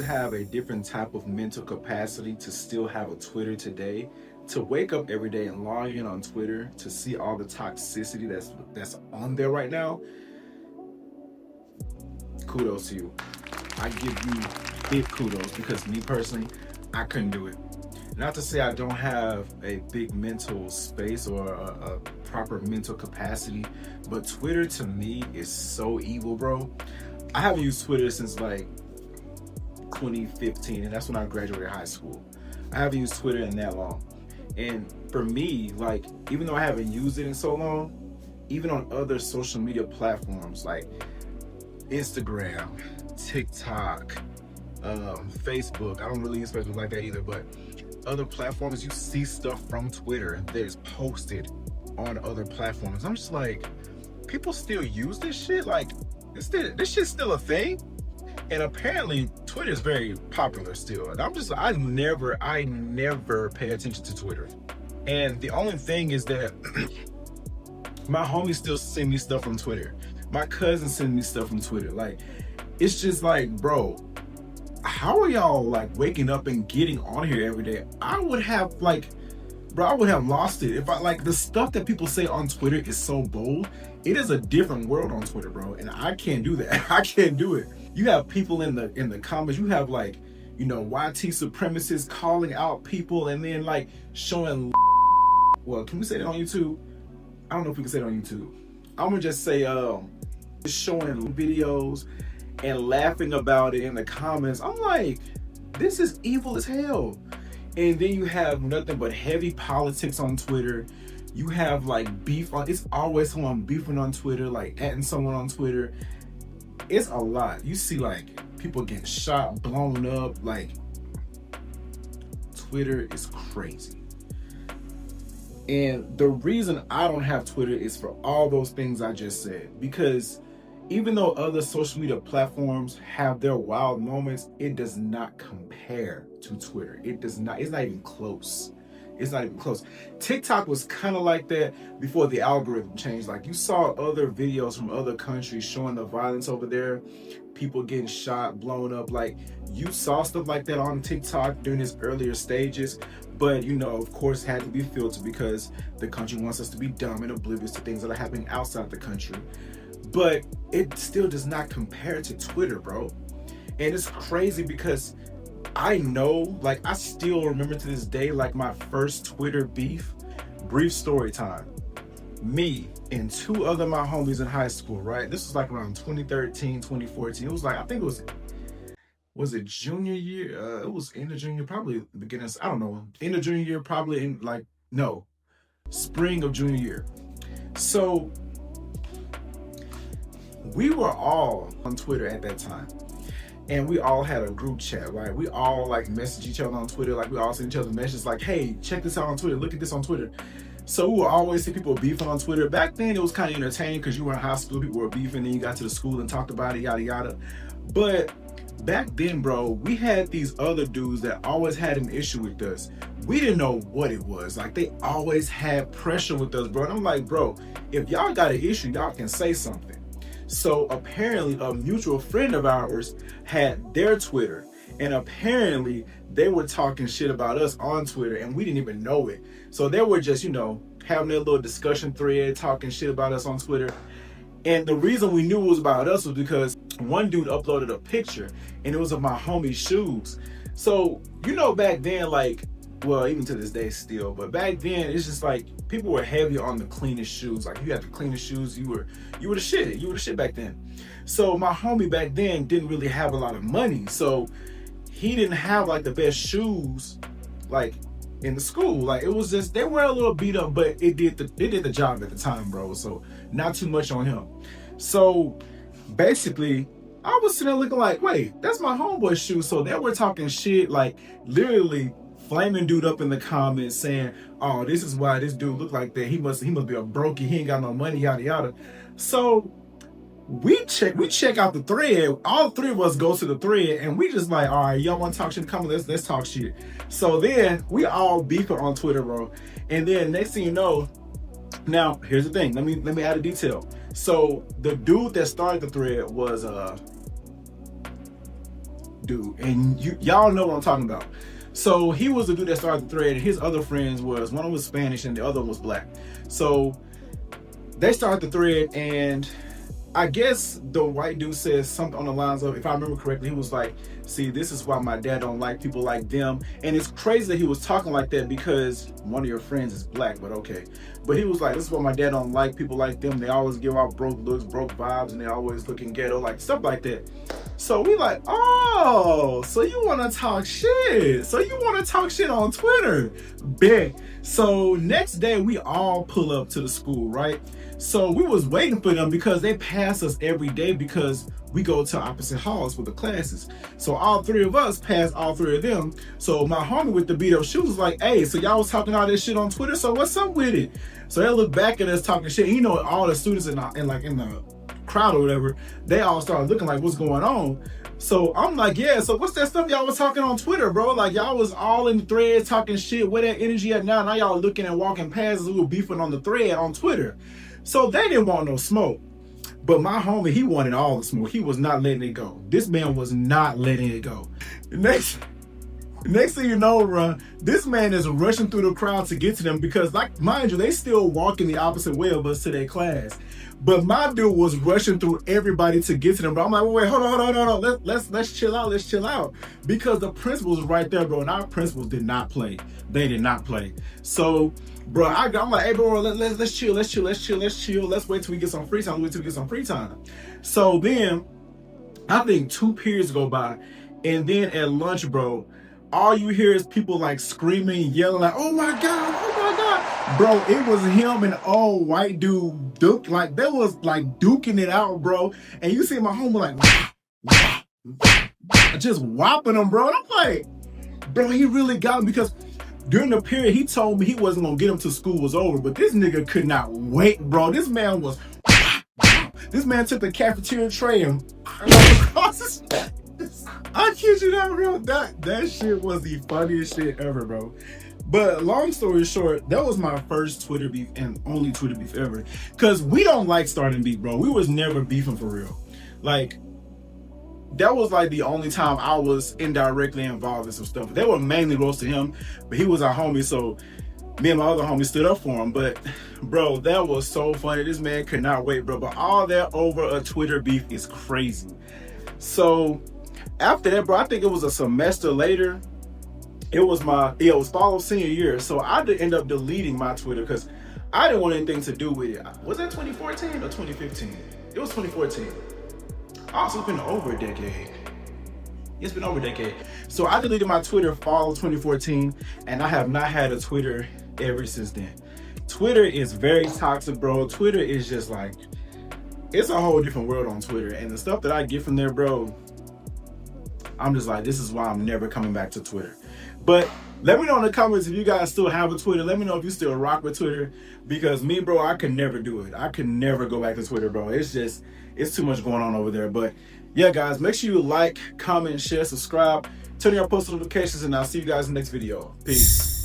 have a different type of mental capacity to still have a Twitter today, to wake up every day and log in on Twitter to see all the toxicity that's on there right now, kudos to you. I give you big kudos because me personally, I couldn't do it. Not to say I don't have a big mental space or a proper mental capacity, but Twitter to me is so evil, bro. I haven't used Twitter since like 2015, and that's when I graduated high school. I haven't used Twitter in that long. And for me, like, even though I haven't used it in so long, even on other social media platforms like Instagram, TikTok, Facebook, I don't really use Facebook like that either, but other platforms, you see stuff from Twitter that is posted on other platforms. I'm just like, people still use this shit? Like, this shit's still a thing? And apparently Twitter is very popular still. And I never pay attention to Twitter. And the only thing is that my homies still send me stuff from Twitter. My cousins send me stuff from Twitter. Like, it's just like, bro, how are y'all like waking up and getting on here every day? I would have lost it if the stuff that people say on Twitter is so bold. It is a different world on Twitter, bro, and I can't do that. I can't do it. You have people in the comments. You have YT supremacists calling out people and then like showing. Well, can we say that on YouTube? I don't know if we can say it on YouTube. I'm gonna just say showing videos and laughing about it in the comments. I'm like, this is evil as hell. And then you have nothing but heavy politics on Twitter. You have like beef on, it's always someone beefing on Twitter, like atting someone on Twitter. It's a lot. You see like people getting shot, blown up. Like, Twitter is crazy. And the reason I don't have Twitter is for all those things I just said. Because even though other social media platforms have their wild moments, it does not compare to Twitter. It does not. It's not even close. It's not even close. TikTok was kind of like that before the algorithm changed. Like, you saw other videos from other countries showing the violence over there, people getting shot, blown up. Like, you saw stuff like that on TikTok during its earlier stages. But, of course, had to be filtered because the country wants us to be dumb and oblivious to things that are happening outside the country. But it still does not compare to Twitter, bro. And it's crazy because I know, like, I still remember to this day, like, my first Twitter beef. Brief story time. Me and two other my homies in high school, right? This was like around 2013, 2014. It was like, I think it was it junior year? It was in the junior, probably the beginning, I don't know. In the junior year, probably in spring of junior year. So we were all on Twitter at that time. And we all had a group chat, right? We all like message each other on Twitter. Like, we all send each other messages like, hey, check this out on Twitter. Look at this on Twitter. So we would always see people beefing on Twitter. Back then, it was kind of entertaining because you were in high school, people were beefing, then you got to the school and talked about it, yada, yada. But back then, bro, we had these other dudes that always had an issue with us. We didn't know what it was. Like, they always had pressure with us, bro. And I'm like, bro, if y'all got an issue, y'all can say something. So apparently a mutual friend of ours had their Twitter, and apparently they were talking shit about us on Twitter and we didn't even know it. So they were just, having their little discussion thread, talking shit about us on Twitter. And the reason we knew it was about us was because one dude uploaded a picture and it was of my homie's shoes. So, back then, like, well, even to this day still, but back then it's just like people were heavy on the cleanest shoes. Like, you had the cleanest shoes, you were the shit. You were the shit back then. So my homie back then didn't really have a lot of money, so he didn't have like the best shoes like in the school. Like, it was just, they were a little beat up, but it did the job at the time, bro. So not too much on him. So basically, I was sitting there looking like, wait, that's my homeboy's shoes. So they were talking shit, like literally flaming dude up in the comments saying, oh, this is why this dude look like that. He must be a brokey. He ain't got no money, yada yada. So we check out the thread. All three of us go to the thread and we just like, all right, y'all want to talk shit? Come on, let's talk shit. So then we all beefing on Twitter, bro. And then next thing you know, now here's the thing. Let me add a detail. So the dude that started the thread was dude, and y'all know what I'm talking about. So he was the dude that started the thread, and his other friends was, one was Spanish and the other one was black. So they started the thread, and I guess the white dude says something on the lines of, if I remember correctly, he was like, see, this is why my dad don't like people like them. And it's crazy that he was talking like that because one of your friends is black, but okay. But he was like, this is why my dad don't like people like them. They always give out broke looks, broke vibes, and they always looking ghetto, like stuff like that. So we like, oh, so you want to talk shit. So you want to talk shit on Twitter. Bet. So next day we all pull up to the school, right? So we was waiting for them because they pass us every day because we go to opposite halls for the classes. So all three of us passed all three of them. So my homie with the beat up shoes was like, hey, so y'all was talking all this shit on Twitter, so what's up with it? So they look back at us talking shit. You know, all the students in the crowd or whatever, they all started looking like, what's going on? So I'm like, yeah, so what's that stuff y'all was talking on Twitter, bro? Like, y'all was all in the thread talking shit. Where that energy at now? Now y'all looking and walking past us, we were beefing on the thread on Twitter. So they didn't want no smoke. But my homie, he wanted all the smoke. He was not letting it go. This man was not letting it go. Next thing you know, bro, this man is rushing through the crowd to get to them because, like, mind you, they still walking the opposite way of us to their class. But my dude was rushing through everybody to get to them, bro. I'm like, wait, hold on. Let's chill out. Because the principals was right there, bro, and our principals did not play. They did not play. So, bro, I'm like, hey, bro, let's chill. Let's wait till we get some free time. So then, I think 2 periods go by, and then at lunch, bro, all you hear is people like screaming, yelling, like, oh my God. Bro, it was him and old white dude, like, they was like duking it out, bro. And you see my homie like, just whopping him, bro. And I'm like, bro, he really got him because during the period, he told me he wasn't gonna get him till school was over, but this nigga could not wait, bro. This man took the cafeteria tray and across his face. I kid you not, bro. That shit was the funniest shit ever, bro. But long story short, that was my first Twitter beef and only Twitter beef ever. Cause we don't like starting beef, bro. We was never beefing for real. Like, that was like the only time I was indirectly involved in some stuff. They were mainly roasting him, but he was our homie, so me and my other homie stood up for him. But bro, that was so funny. This man could not wait, bro. But all that over a Twitter beef is crazy. So after that, bro, I think it was a semester later. It was fall of senior year. So I did end up deleting my Twitter because I didn't want anything to do with it. Was that 2014 or 2015? It was 2014. Also, it's been over a decade. It's been over a decade. So I deleted my Twitter fall of 2014, and I have not had a Twitter ever since then. Twitter is very toxic, bro. Twitter is just like, it's a whole different world on Twitter. And the stuff that I get from there, bro, I'm just like, this is why I'm never coming back to Twitter. But let me know in the comments if you guys still have a Twitter. Let me know if you still rock with Twitter. Because me, bro, I could never do it. I could never go back to Twitter, bro. It's too much going on over there. But yeah, guys, make sure you like, comment, share, subscribe, turn on your post notifications, and I'll see you guys in the next video. Peace.